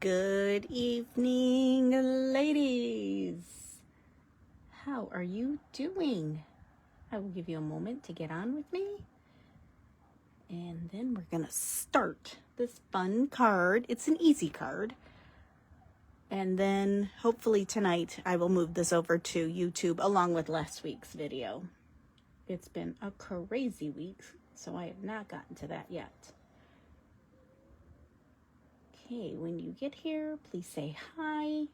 Good evening, ladies. How are you doing? I will give you a moment to get on with me. And then we're going to start this fun card. It's an easy card. And then hopefully tonight I will move this over to YouTube along with last week's video. It's been a crazy week, so I have not gotten to that yet. Okay, when you get here, please say hi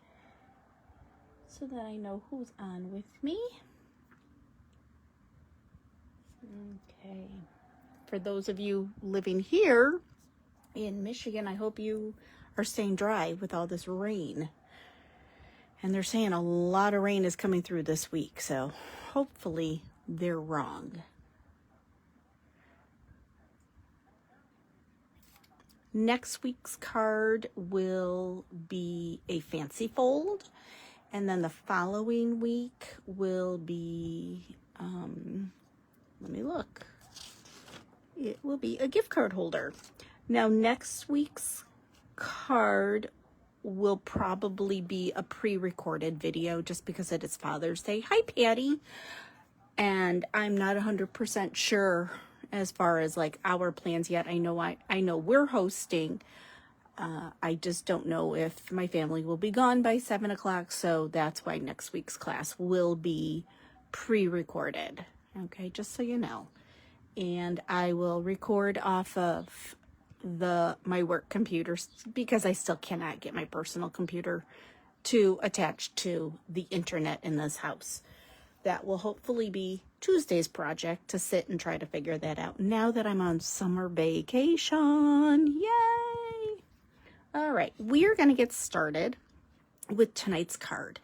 so that I know who's on with me. Okay. For those of you living here in Michigan, I hope you are staying dry with all this rain. And they're saying a lot of rain is coming through this week, so hopefully they're wrong. Next week's card will be a fancy fold, and then the following week will be, let me look. It will be a gift card holder. Now, next week's card will probably be a pre-recorded video just because it is Father's Day. Hi, Patty. And I'm not 100% sure as far as like our plans yet. I know we're hosting. I just don't know if my family will be gone by 7 o'clock. So that's why next week's class will be pre-recorded. Okay, just so you know. And I will record off of my work computer because I still cannot get my personal computer to attach to the internet in this house. That will hopefully be Tuesday's project, to sit and try to figure that out now that I'm on summer vacation. Yay! All right, we are going to get started with tonight's card.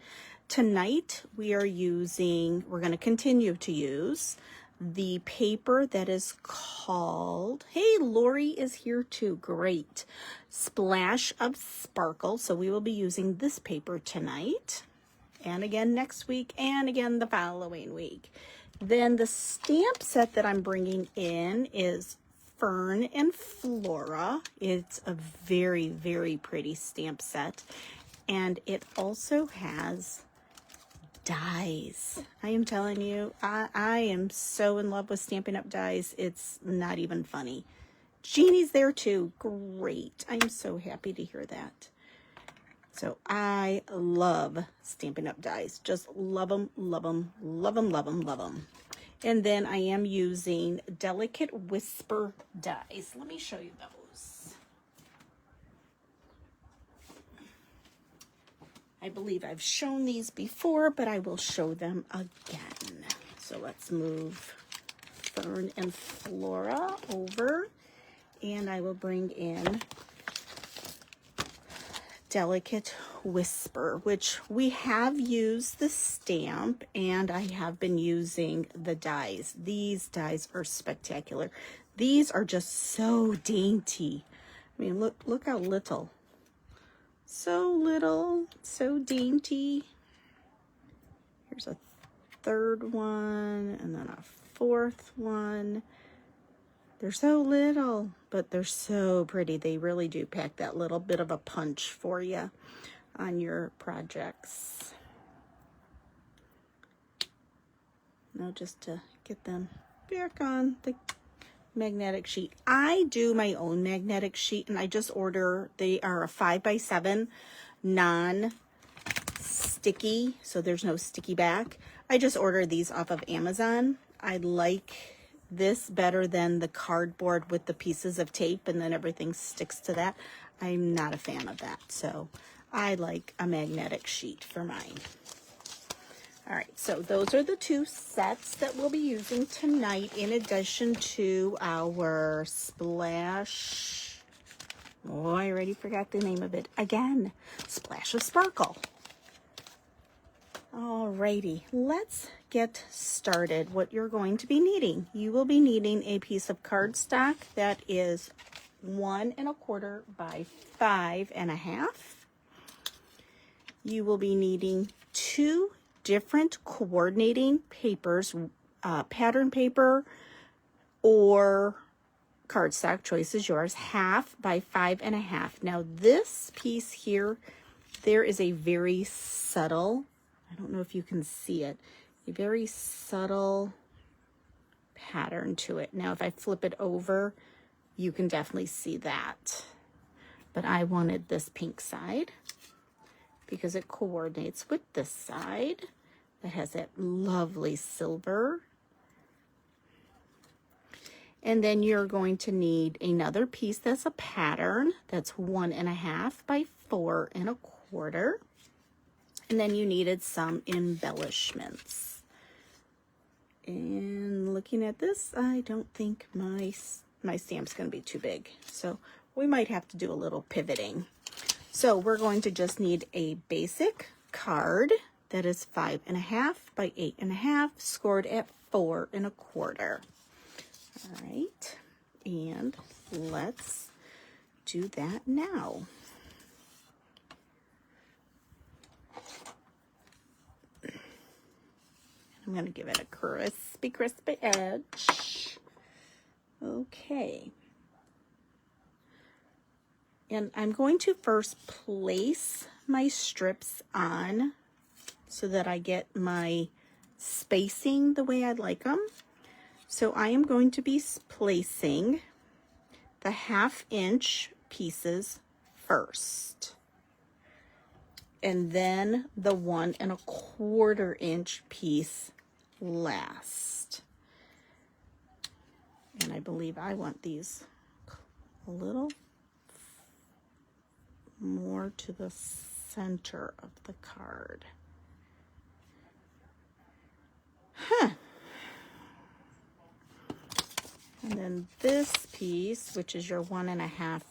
Tonight we're going to continue to use the paper that is called, hey, Lori is here too, great, Splash of Sparkle. So we will be using this paper tonight, and again next week, and again the following week. Then the stamp set that I'm bringing in is Fern and Flora. It's a very, very pretty stamp set, and it also has dies. I am telling you, I am so in love with Stampin' Up! Dies. It's not even funny. Jeannie's there too. Great. I'm so happy to hear that. So I love Stampin' Up! Dies. Just love them, love them, love them, love them, love them. And then I am using Delicate Whisper dies. Let me show you those. I believe I've shown these before, but I will show them again. So let's move Fern and Flora over, and I will bring in Delicate Whisper, which we have used the stamp, and I have been using the dies. These dies are spectacular. These are just so dainty. I mean, look how little. So little, so dainty. Here's a third one, and then a fourth one. They're so little, but they're so pretty. They really do pack that little bit of a punch for you on your projects. Now, just to get them back on the magnetic sheet. I do my own magnetic sheet, and I just order, they are a 5x7 non-sticky, so there's no sticky back. I just order these off of Amazon. I like this better than the cardboard with the pieces of tape and then everything sticks to that. I'm not a fan of that, so I like a magnetic sheet for mine. All right, so those are the two sets that we'll be using tonight, in addition to our Splash. Oh, I already forgot the name of it again. Splash of Sparkle. All righty, let's get started. What you're going to be needing. You will be needing a piece of cardstock that is 1 1/4 by 5 1/2. You will be needing 2 different coordinating papers, pattern paper or cardstock, choice is yours, 1/2 by 5.5. Now this piece here, there is a very subtle, I don't know if you can see it, a very subtle pattern to it. Now if I flip it over, you can definitely see that. But I wanted this pink side because it coordinates with this side that has that lovely silver. And then you're going to need another piece that's a pattern that's 1.5 by 4.25. And then you needed some embellishments. And looking at this, I don't think my stamp's going to be too big. So we might have to do a little pivoting. So we're going to just need a basic card that is 5.5 by 8.5, scored at 4.25. All right, and let's do that now. I'm going to give it a crispy edge. Okay. And I'm going to first place my strips on so that I get my spacing the way I'd like them. So I am going to be placing the 1/2 inch pieces first, and then the 1.25 inch piece last. And I believe I want these a little more to the center of the card. And then this piece, which is your 1.5,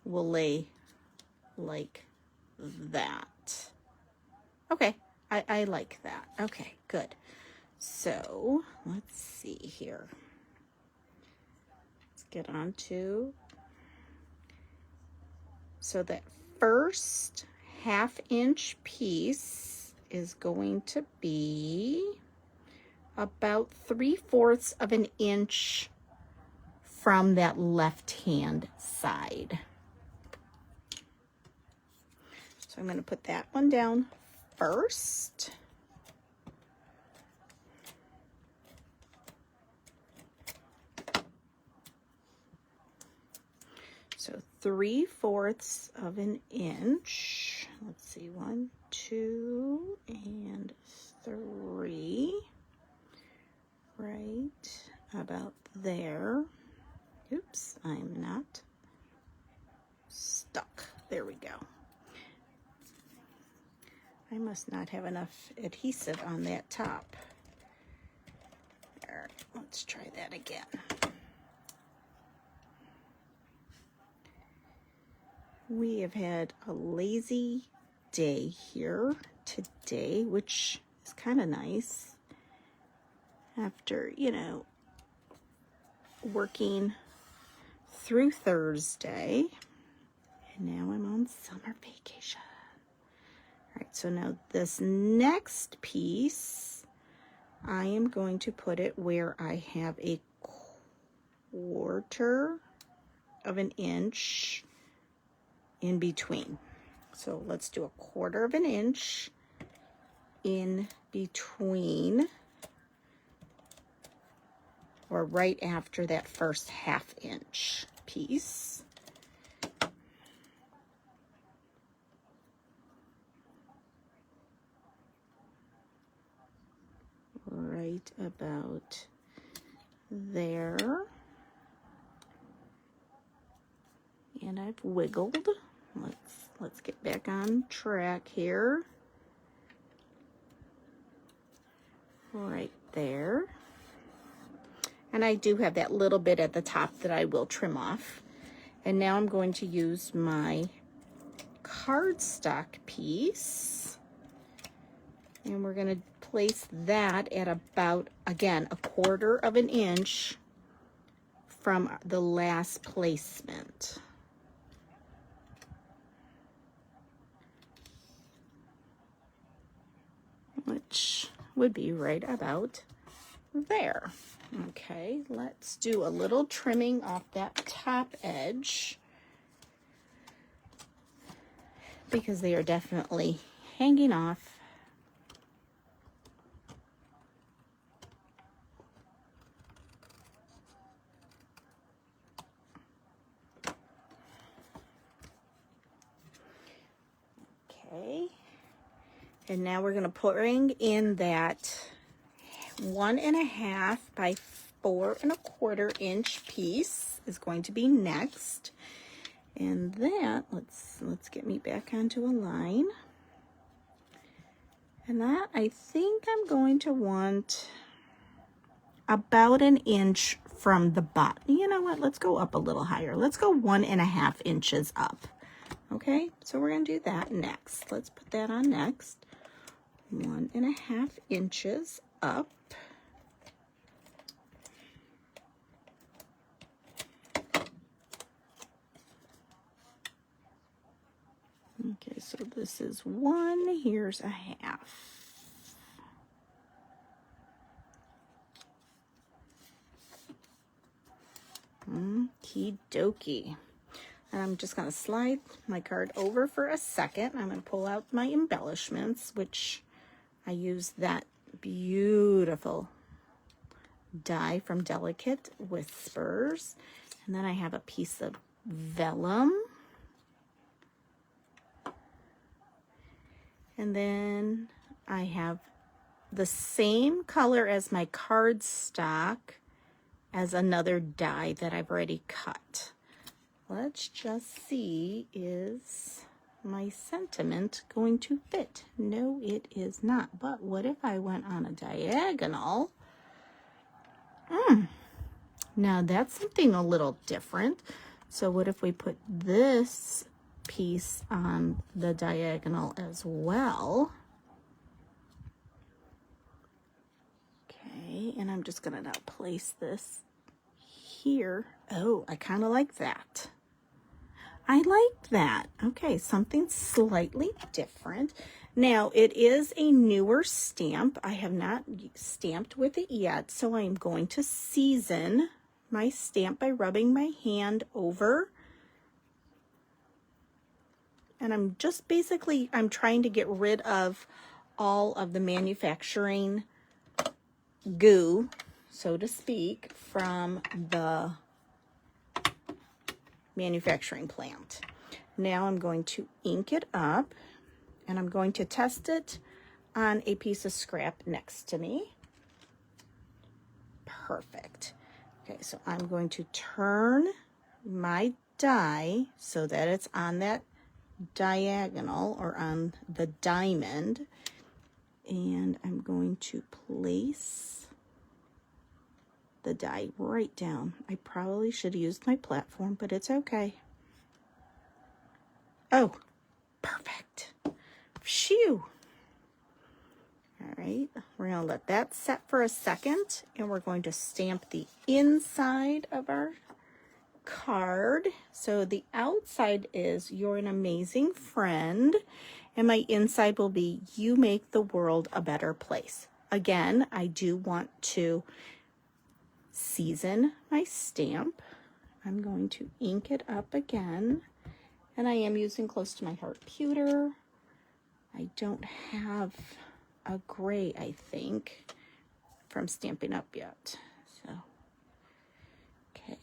will lay like that. Okay, I like that. Okay, good. So let's see here. Let's get on to, so that first 1/2 inch piece is going to be about 3/4 of an inch from that left hand side. So I'm going to put that one down first. So 3/4 of an inch. Let's see, 1, 2, and 3. Right about there. Oops, I'm not stuck. There we go. I must not have enough adhesive on that top. All right, let's try that again. We have had a lazy day here today, which is kind of nice. After, you know, working through Thursday, and now I'm on summer vacation. All right, so now this next piece, I am going to put it where I have a 1/4 of an inch in between. So let's do a 1/4 of an inch in between, or right after that first 1/2 inch piece. Right about there. And I've wiggled. Let's get back on track here. Right there. And I do have that little bit at the top that I will trim off. And now I'm going to use my cardstock piece. And we're going to place that at about, again, 1/4 of an inch from the last placement. Which would be right about there. Okay, let's do a little trimming off that top edge because they are definitely hanging off. Okay, and now we're going to bring in that 1.5 by 4.25 inch piece is going to be next. And that, let's get me back onto a line. And that, I think I'm going to want about 1 inch from the bottom. You know what, let's go up a little higher. Let's go 1.5 inches up. Okay, so we're gonna do that next. Let's put that on next. 1.5 inches up. Okay, so this is 1, here's a half. Okie dokie. And I'm just going to slide my card over for a second. I'm going to pull out my embellishments, which I use that beautiful die from Delicate Whispers. And then I have a piece of vellum. And then I have the same color as my cardstock as another die that I've already cut. Let's just see, is my sentiment going to fit? No, it is not. But what if I went on a diagonal? Now that's something a little different. So what if we put this piece on the diagonal as well? Okay, and I'm just gonna now place this here. Oh, I kind of like that. I like that. Okay, something slightly different. Now, it is a newer stamp. I have not stamped with it yet, so I'm going to season my stamp by rubbing my hand over. And I'm just basically, I'm trying to get rid of all of the manufacturing goo, so to speak, from the manufacturing plant. Now I'm going to ink it up, and I'm going to test it on a piece of scrap next to me. Perfect. Okay, so I'm going to turn my die so that it's on that diagonal or on the diamond, and I'm going to place the die right down. I probably should have used my platform, but it's okay. Oh, perfect. Phew. All right, we're going to let that set for a second, and we're going to stamp the inside of our card. So the outside is "You're an amazing friend," and my inside will be "You make the world a better place." Again, I do want to season my stamp. I'm going to ink it up again, and I am using Close to My Heart Pewter. I don't have a gray, I think, from Stampin' Up yet. So, okay.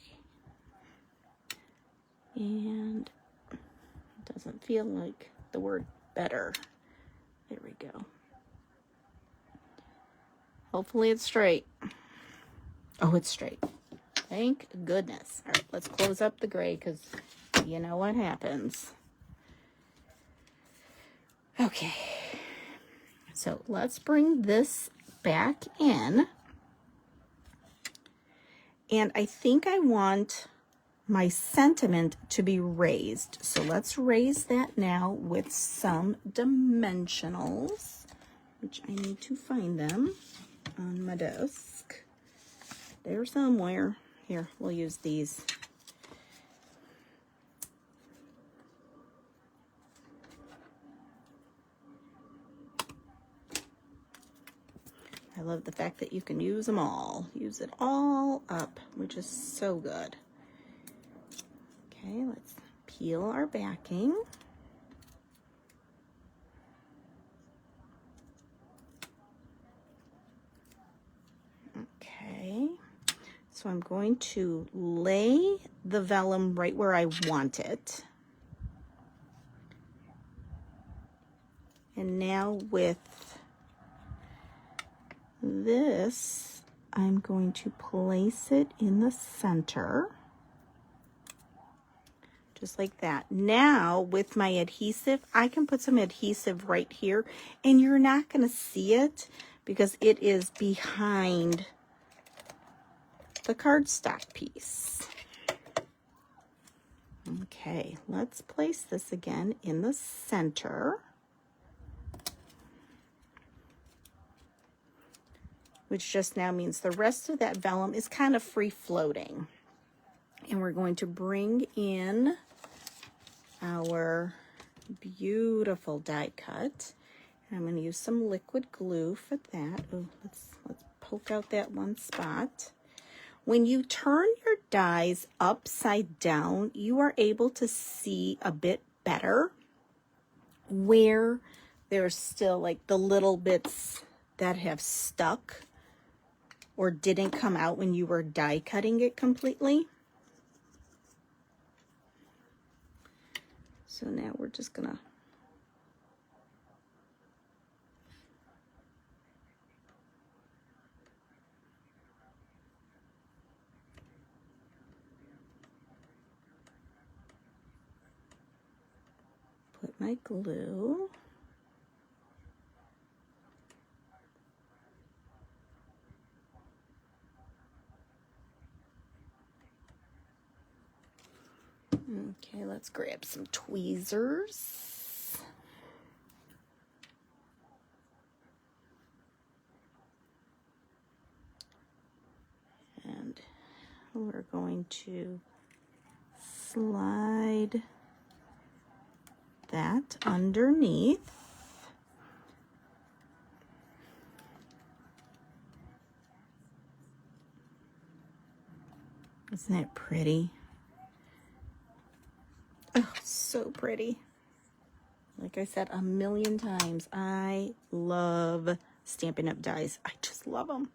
And it doesn't feel like the word better. There we go. Hopefully it's straight. Oh, it's straight. Thank goodness. All right, let's close up the gray because you know what happens. Okay. So let's bring this back in. And I think I want my sentiment to be raised. So let's raise that now with some dimensionals, which I need to find them on my desk. They're somewhere. Here, we'll use these. I love the fact that you can use them all. Use it all up, which is so good. Okay, let's peel our backing. Okay, so I'm going to lay the vellum right where I want it. And now with this, I'm going to place it in the center. Just like that. Now with my adhesive, I can put some adhesive right here, and you're not going to see it because it is behind the cardstock piece. Okay, let's place this again in the center, which just now means the rest of that vellum is kind of free floating. And we're going to bring in our beautiful die cut. And I'm going to use some liquid glue for that. Oh, let's poke out that one spot. When you turn your dies upside down, you are able to see a bit better where there's still like the little bits that have stuck or didn't come out when you were die cutting it completely. So now we're just gonna put my glue. Okay, let's grab some tweezers. And we're going to slide that underneath. Isn't it pretty? Oh, so pretty. Like I said a million times, I love Stampin' Up! Dies. I just love them.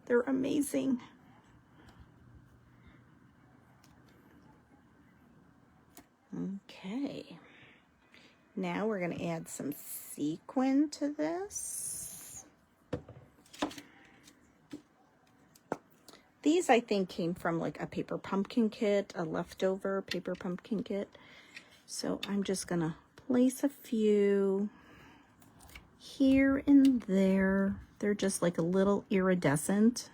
They're amazing. Okay. Now we're going to add some sequin to this. These I think came from like a paper pumpkin kit, a leftover paper pumpkin kit. So I'm just going to place a few here and there. They're just like a little iridescent.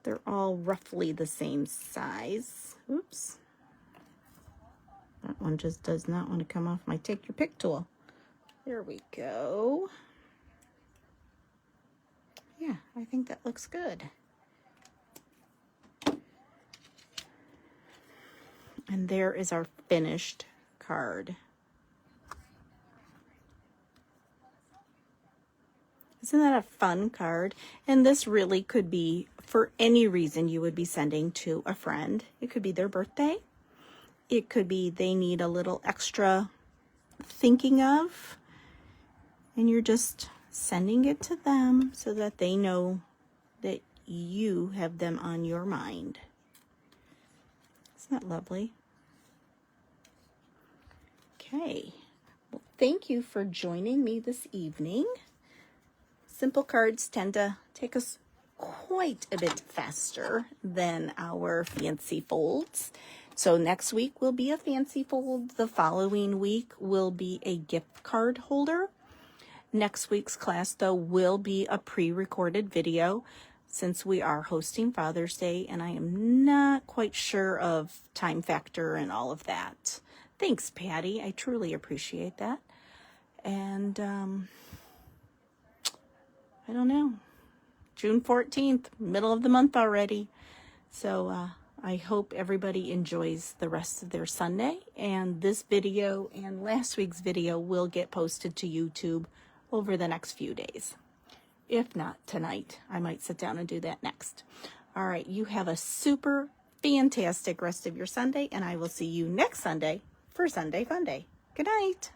They're all roughly the same size. Oops. That one just does not want to come off my take your pick tool. There we go. Yeah, I think that looks good. And there is our finished card. Isn't that a fun card? And this really could be for any reason you would be sending to a friend. It could be their birthday. It could be they need a little extra thinking of, and you're just sending it to them so that they know that you have them on your mind. Isn't that lovely? Okay. Well, thank you for joining me this evening. Simple cards tend to take us quite a bit faster than our fancy folds. So next week will be a fancy fold. The following week will be a gift card holder. Next week's class, though, will be a pre-recorded video since we are hosting Father's Day, and I am not quite sure of time factor and all of that. Thanks, Patty. I truly appreciate that. And I don't know. June 14th, middle of the month already. So I hope everybody enjoys the rest of their Sunday, and this video and last week's video will get posted to YouTube over the next few days. If not tonight, I might sit down and do that next. All right, you have a super fantastic rest of your Sunday, and I will see you next Sunday for Sunday Fun Day. Good night.